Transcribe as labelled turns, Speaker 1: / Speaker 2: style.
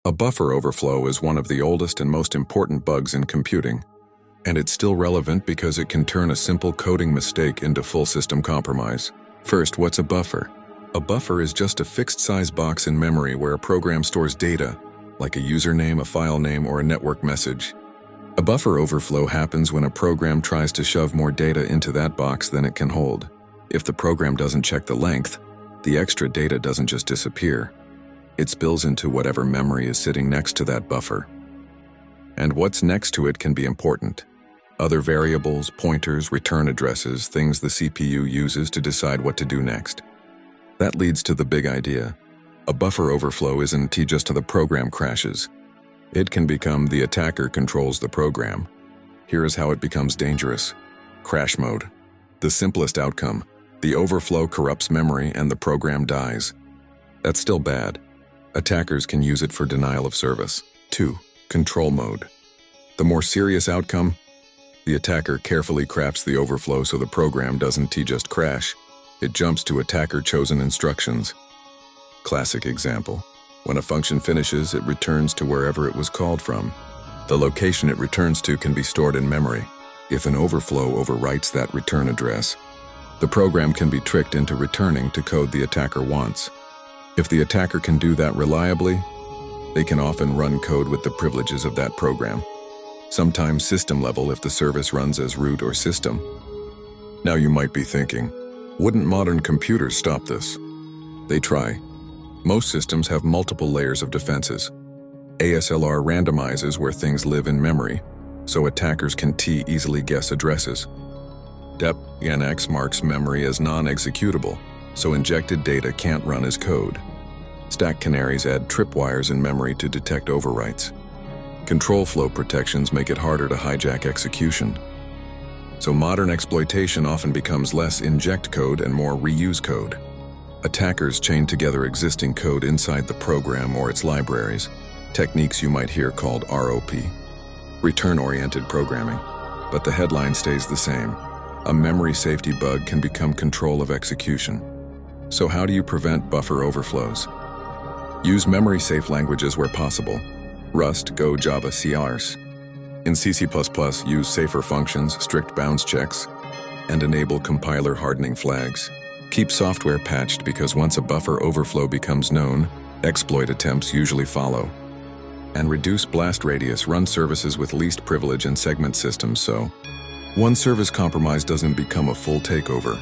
Speaker 1: A buffer overflow is one of the oldest and most important bugs in computing, and it's still relevant because it can turn a simple coding mistake into full system compromise. First, what's a buffer? A buffer is just a fixed-size box in memory where a program stores data, like a username, a file name, or a network message. A buffer overflow happens when a program tries to shove more data into that box than it can hold. If the program doesn't check the length, the extra data doesn't just disappear. It spills into whatever memory is sitting next to that buffer. And what's next to it can be important. Other variables, pointers, return addresses, things the CPU uses to decide what to do next. That leads to the big idea. A buffer overflow isn't just the program crashes. It can become the attacker controls the program. Here is how it becomes dangerous. Crash mode. The simplest outcome. The overflow corrupts memory and the program dies. That's still bad. Attackers can use it for denial of service. 2. Control mode. The more serious outcome, the attacker carefully crafts the overflow so the program doesn't just crash. It jumps to attacker-chosen instructions. Classic example. When a function finishes, it returns to wherever it was called from. The location it returns to can be stored in memory. If an overflow overwrites that return address, the program can be tricked into returning to code the attacker wants. If the attacker can do that reliably, they can often run code with the privileges of that program. Sometimes system level if the service runs as root or system. Now you might be thinking, wouldn't modern computers stop this? They try. Most systems have multiple layers of defenses. ASLR randomizes where things live in memory, so attackers can easily guess addresses. DEP-NX marks memory as non-executable, so injected data can't run as code. Stack canaries add tripwires in memory to detect overwrites. Control flow protections make it harder to hijack execution. So modern exploitation often becomes less inject code and more reuse code. Attackers chain together existing code inside the program or its libraries, techniques you might hear called ROP, return-oriented programming. But the headline stays the same. A memory safety bug can become control of execution. So how do you prevent buffer overflows? Use memory-safe languages where possible. Rust, Go, Java, C/Rs. In C++, use safer functions, strict bounds checks, and enable compiler hardening flags. Keep software patched because once a buffer overflow becomes known, exploit attempts usually follow. And reduce blast radius, run services with least privilege and segment systems so one service compromise doesn't become a full takeover.